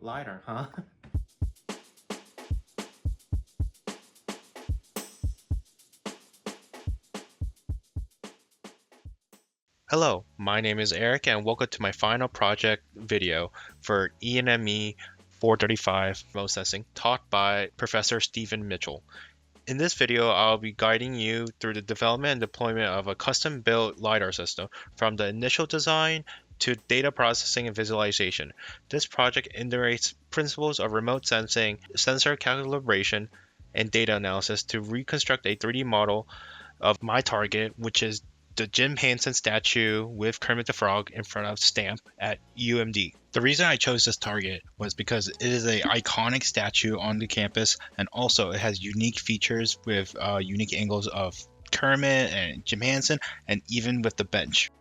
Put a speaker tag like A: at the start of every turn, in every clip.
A: LiDAR, huh?
B: Hello, my name is Eric and welcome to my final project video for ENME435 remote sensing taught by Professor Stephen Mitchell. In this video, I'll be guiding you through the development and deployment of a custom-built LiDAR system from the initial design to data processing and visualization. This project integrates principles of remote sensing, sensor calibration, and data analysis to reconstruct a 3D model of my target, which is the Jim Henson statue with Kermit the Frog in front of Stamp at UMD. The reason I chose this target was because it is an iconic statue on the campus, and also it has unique features with unique angles of Kermit and Jim Henson, and even with the bench.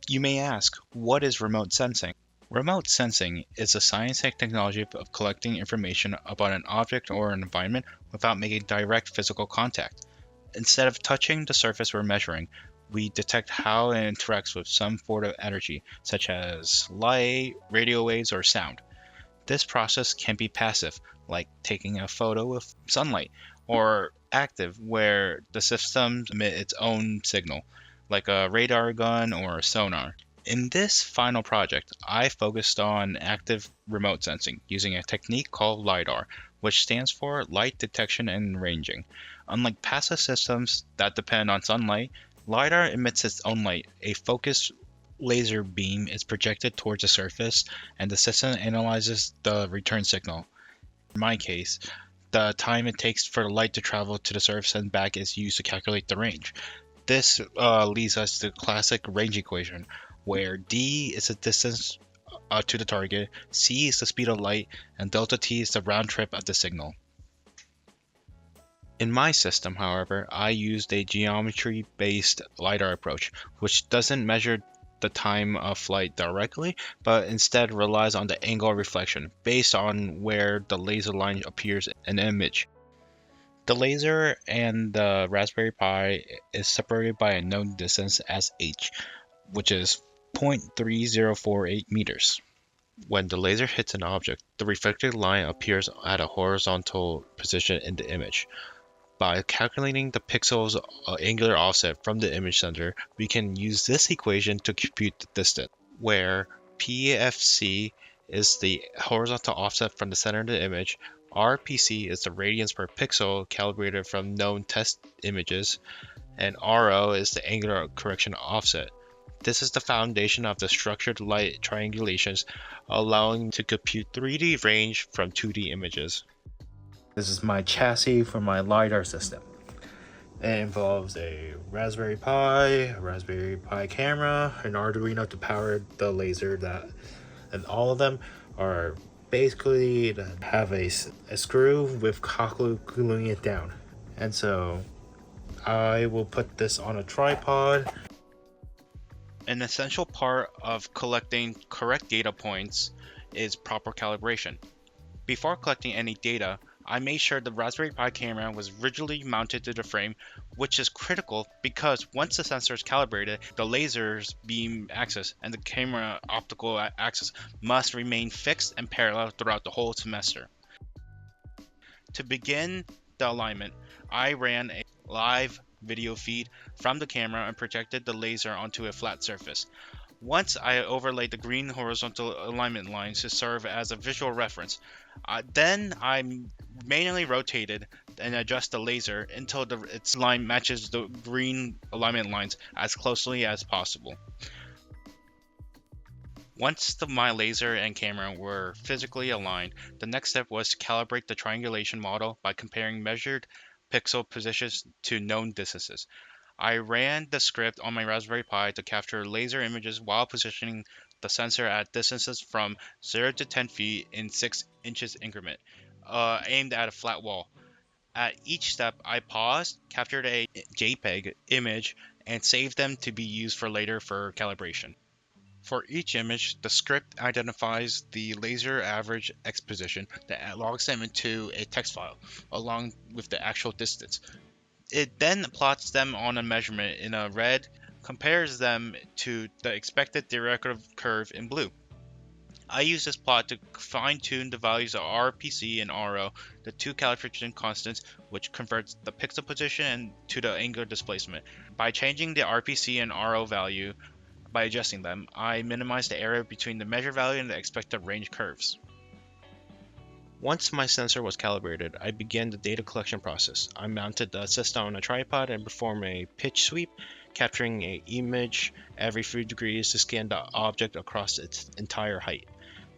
B: You may ask, what is remote sensing? Remote sensing is a science and technology of collecting information about an object or an environment without making direct physical contact. Instead of touching the surface we're measuring, we detect how it interacts with some form of energy, such as light, radio waves, or sound. This process can be passive, like taking a photo of sunlight, or active, where the system emits its own signal, like a radar gun or a sonar. In this final project, I focused on active remote sensing using a technique called LiDAR, which stands for light detection and ranging. Unlike passive systems that depend on sunlight, LiDAR emits its own light. A focused laser beam is projected towards the surface, and the system analyzes the return signal. In my case, the time it takes for the light to travel to the surface and back is used to calculate the range. This leads us to the classic range equation, where d is the distance to the target, c is the speed of light, and delta t is the round trip of the signal. In my system, however, I used a geometry-based LiDAR approach, which doesn't measure the time of flight directly, but instead relies on the angle of reflection based on where the laser line appears in the image. The laser and the Raspberry Pi is separated by a known distance as h, which is 0.3048 meters. When the laser hits an object, the reflected line appears at a horizontal position in the image. By calculating the pixel's angular offset from the image center, we can use this equation to compute the distance, where PFC is the horizontal offset from the center of the image, RPC is the radians per pixel calibrated from known test images, and RO is the angular correction offset. This is the foundation of the structured light triangulations, allowing to compute 3D range from 2D images.
A: This is my chassis for my LiDAR system. It involves a Raspberry Pi, a Raspberry Pi camera, an Arduino to power the laser and all of them are basically to have a screw with hot glue gluing it down. And so I will put this on a tripod.
B: An essential part of collecting correct data points is proper calibration. Before collecting any data, I made sure the Raspberry Pi camera was rigidly mounted to the frame, which is critical because once the sensor is calibrated, the laser's beam axis and the camera optical axis must remain fixed and parallel throughout the whole semester. To begin the alignment, I ran a live video feed from the camera and projected the laser onto a flat surface. Once I overlaid the green horizontal alignment lines to serve as a visual reference, then I manually rotated and adjust the laser until its line matches the green alignment lines as closely as possible. Once my laser and camera were physically aligned, the next step was to calibrate the triangulation model by comparing measured pixel positions to known distances. I ran the script on my Raspberry Pi to capture laser images while positioning the sensor at distances from 0 to 10 feet in 6 inches increment, aimed at a flat wall. At each step, I paused, captured a JPEG image, and saved them to be used for later for calibration. For each image, the script identifies the laser average X position that logs them into a text file, along with the actual distance. It then plots them on a measurement in a red compares them to the expected theoretical curve in blue. I use this plot to fine-tune the values of RPC and RO, the two calibration constants, which converts the pixel position to the angular displacement. By changing the RPC and RO value, by adjusting them, I minimize the error between the measure value and the expected range curves. Once my sensor was calibrated, I began the data collection process. I mounted the system on a tripod and performed a pitch sweep, capturing an image every 3 degrees to scan the object across its entire height.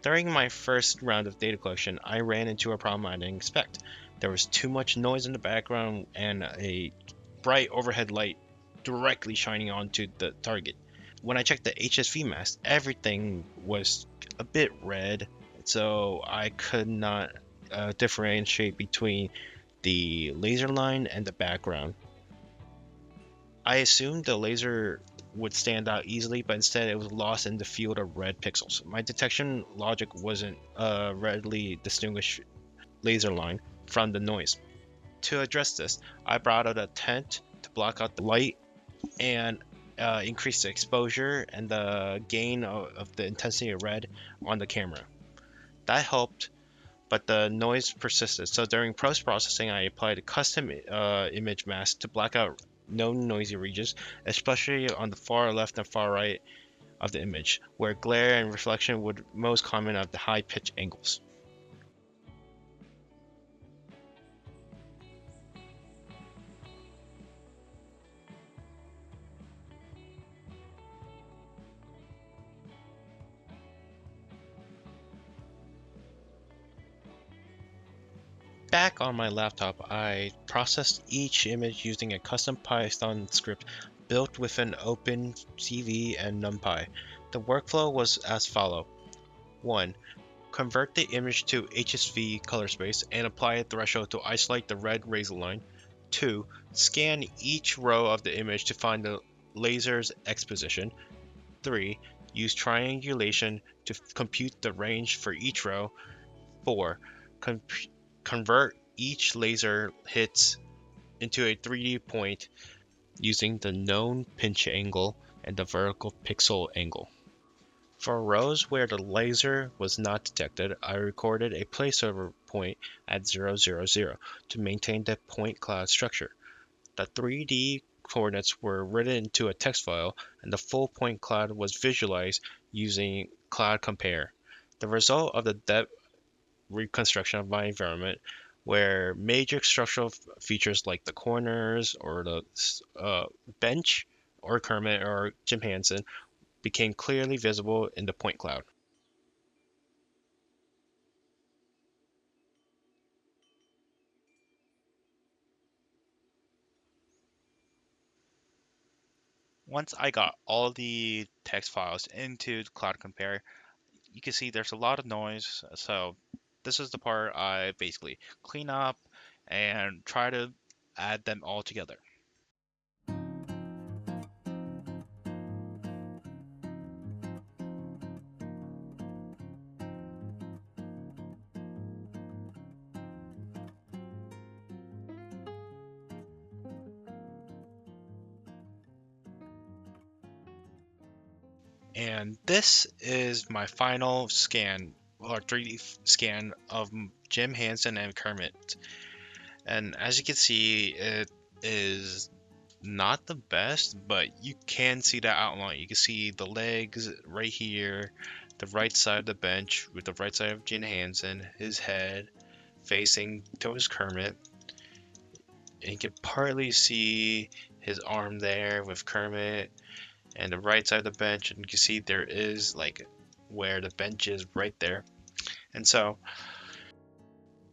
B: During my first round of data collection, I ran into a problem I didn't expect. There was too much noise in the background and a bright overhead light directly shining onto the target. When I checked the HSV mask, everything was a bit red, so I could not differentiate between the laser line and the background. I assumed the laser would stand out easily, but instead it was lost in the field of red pixels. My detection logic wasn't readily distinguish laser line from the noise. To address this, I brought out a tent to block out the light and increase the exposure and the gain of the intensity of red on the camera. That helped, but the noise persisted. So during post-processing, I applied a custom image mask to black out known noisy regions, especially on the far left and far right of the image, where glare and reflection would most common at the high pitch angles. Back on my laptop, I processed each image using a custom Python script built within OpenCV and NumPy. The workflow was as follows. 1. Convert the image to HSV color space and apply a threshold to isolate the red razor line. 2. Scan each row of the image to find the laser's X position. 3. Use triangulation to compute the range for each row. 4. Convert each laser hits into a 3D point using the known pinch angle and the vertical pixel angle. For rows where the laser was not detected, I recorded a placeholder point at 000 to maintain the point cloud structure. The 3D coordinates were written into a text file, and the full point cloud was visualized using Cloud Compare. The result of the depth reconstruction of my environment, where major structural features like the corners or the bench or Kermit or Jim Henson became clearly visible in the point cloud. Once I got all the text files into Cloud Compare, you can see there's a lot of noise. So this is the part I basically clean up and try to add them all together. And this is my final scan or 3D scan of Jim Henson and Kermit. And as you can see, it is not the best, but you can see the outline. You can see the legs right here, the right side of the bench with the right side of Jim Henson, his head facing towards Kermit. And you can partly see his arm there with Kermit and the right side of the bench, and you can see there is like where the bench is right there. And so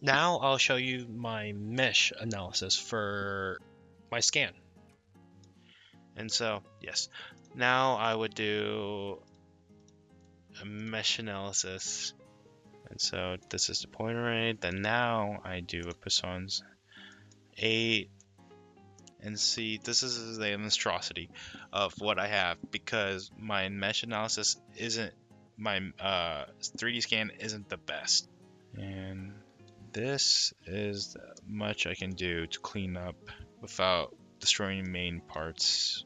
B: now I'll show you my mesh analysis for my scan. And so yes, now I would do a mesh analysis. And so this is the point array. Then now I do a Poisson's 8. And see, this is the monstrosity of what I have because my mesh analysis isn't, my 3D scan isn't the best. And this is much I can do to clean up without destroying main parts.